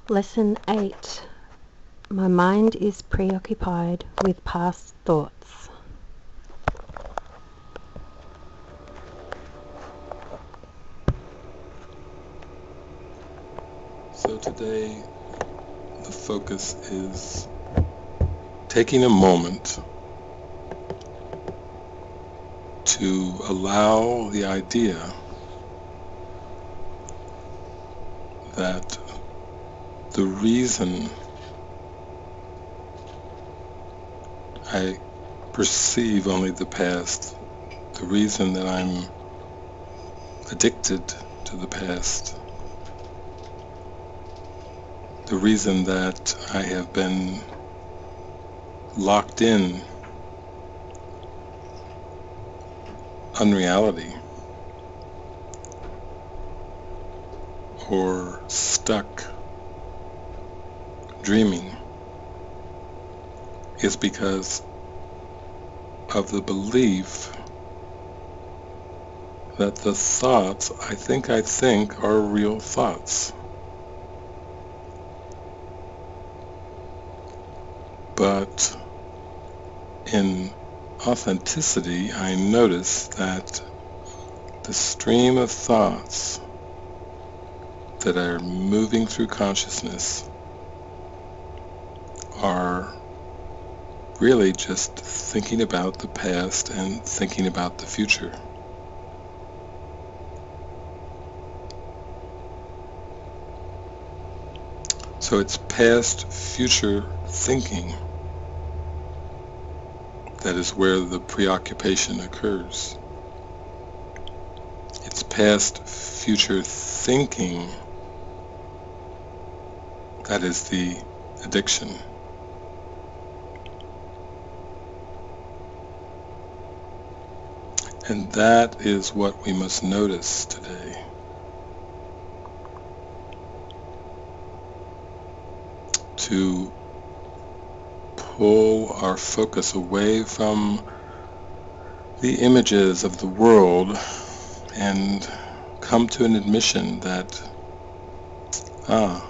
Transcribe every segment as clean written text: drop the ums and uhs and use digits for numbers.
Lesson 8. My mind is preoccupied with past thoughts. So today the focus is taking a moment to allow the idea that the reason I perceive only the past, the reason that I'm addicted to the past, the reason that I have been locked in unreality or stuck dreaming is because of the belief that the thoughts I think are real thoughts. But in authenticity, I notice that the stream of thoughts that are moving through consciousness are really just thinking about the past and thinking about the future. So it's past future thinking that is where the preoccupation occurs. It's past future thinking that is the addiction. And that is what we must notice today. To pull our focus away from the images of the world and come to an admission that, I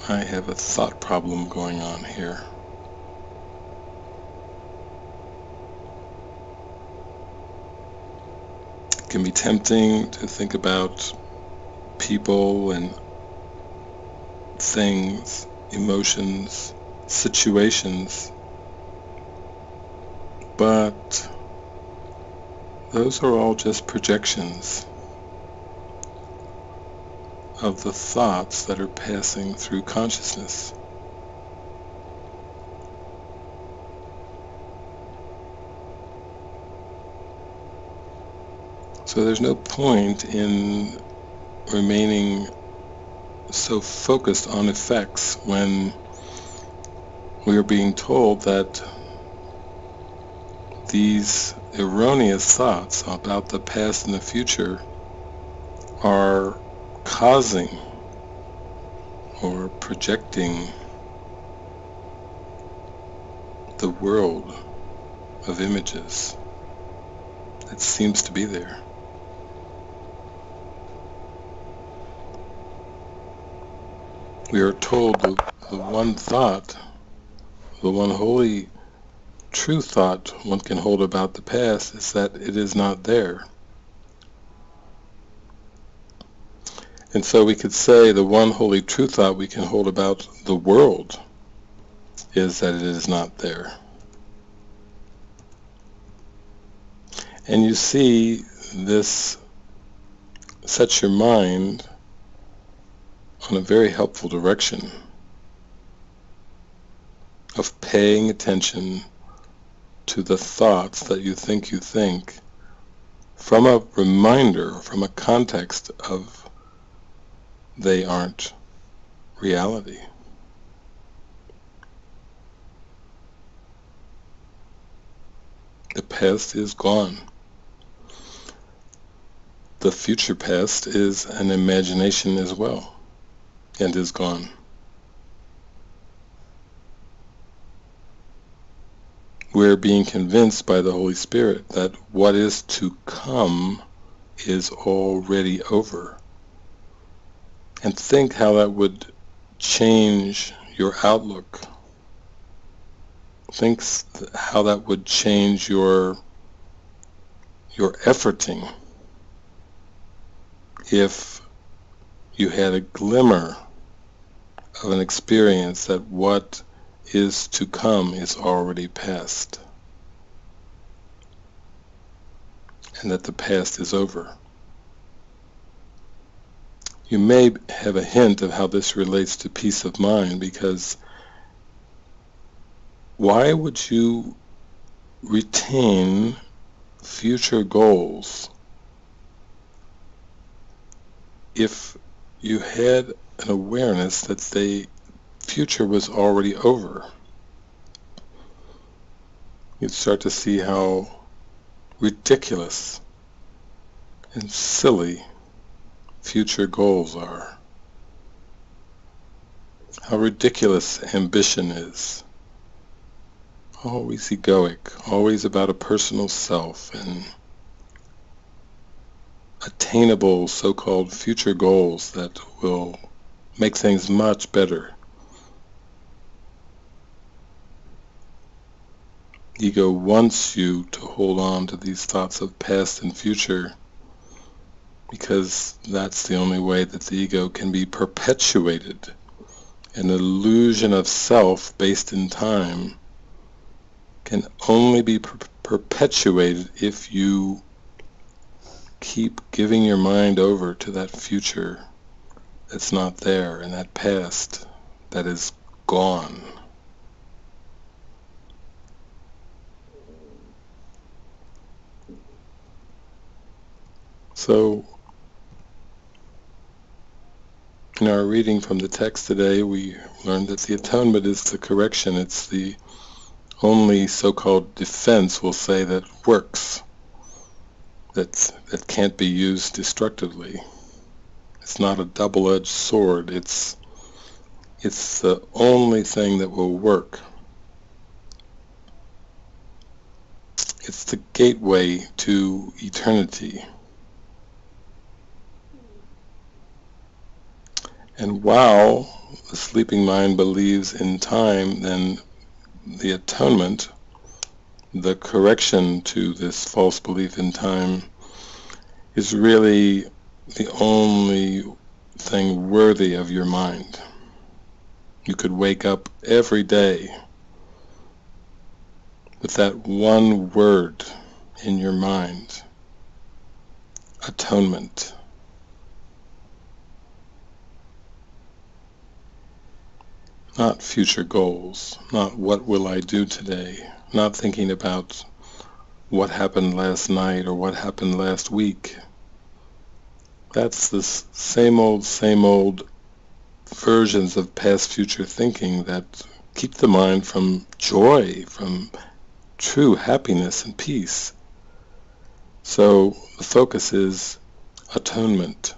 have a thought problem going on here. It can be tempting to think about people and things, emotions, situations, but those are all just projections of the thoughts that are passing through consciousness. So there's no point in remaining so focused on effects when we are being told that these erroneous thoughts about the past and the future are causing or projecting the world of images that seems to be there. We are told the one thought, the one holy true thought one can hold about the past is that it is not there. And so we could say the one holy true thought we can hold about the world is that it is not there. And you see, this sets your mind on a very helpful direction of paying attention to the thoughts that you think from a reminder, from a context of they aren't reality. The past is gone. The future past is an imagination as well, and is gone. We're being convinced by the Holy Spirit that what is to come is already over. and think how that would change your outlook. Think how that would change your efforting if you had a glimmer of an experience that what is to come is already past, and that the past is over. You may have a hint of how this relates to peace of mind, because why would you retain future goals if you had an awareness that the future was already over? You'd start to see how ridiculous and silly future goals are. How ridiculous ambition is. Always egoic, always about a personal self, and attainable so-called future goals that will make things much better. Ego wants you to hold on to these thoughts of past and future, because that's the only way that the ego can be perpetuated. An illusion of self based in time can only be perpetuated if you keep giving your mind over to that future that's not there, and that past that is gone. So, in our reading from the text today, we learned that the atonement is the correction. It's the only so-called defense, we'll say, that works, that can't be used destructively. It's not a double-edged sword. It's the only thing that will work. It's the gateway to eternity. And while the sleeping mind believes in time, then the atonement, the correction to this false belief in time, is really the only thing worthy of your mind. You could wake up every day with that one word in your mind: atonement. Not future goals, not what will I do today, not thinking about what happened last night or what happened last week. That's the same old versions of past future thinking that keep the mind from joy, from true happiness and peace. So the focus is atonement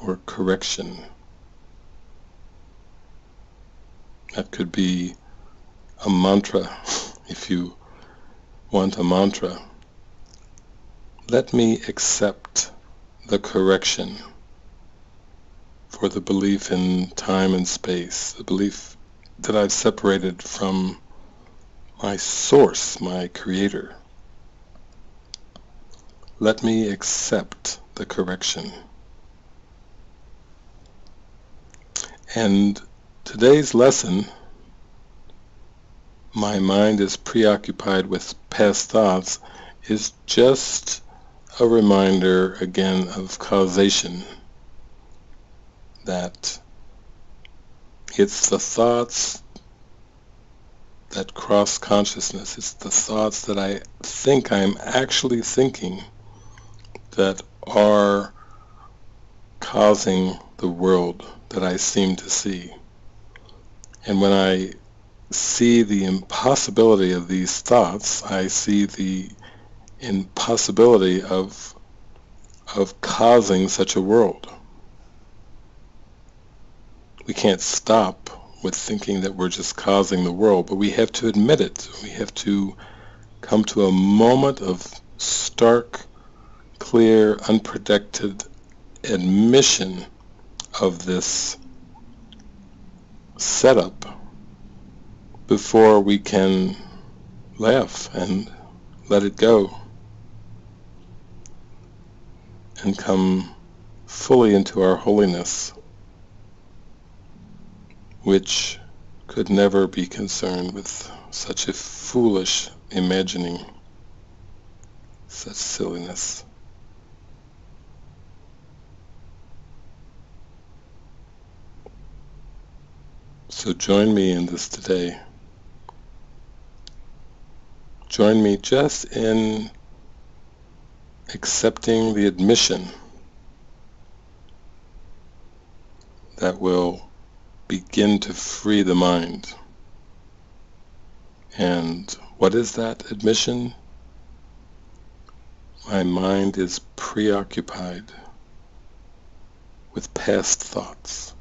or correction. That could be a mantra, if you want a mantra. Let me accept the correction for the belief in time and space, the belief that I've separated from my source, my creator. Let me accept the correction. And today's lesson, my mind is preoccupied with past thoughts, is just a reminder again of causation. That it's the thoughts that cross consciousness, it's the thoughts that I think I'm actually thinking that are causing the world that I seem to see. And when I see the impossibility of these thoughts, I see the impossibility of causing such a world. We can't stop with thinking that we're just causing the world, but we have to admit it. We have to come to a moment of stark, clear, unprotected admission of this setup before we can laugh and let it go and come fully into our holiness, which could never be concerned with such a foolish imagining, such silliness. So join me in this today. Join me just in accepting the admission that will begin to free the mind. And what is that admission? My mind is preoccupied with past thoughts.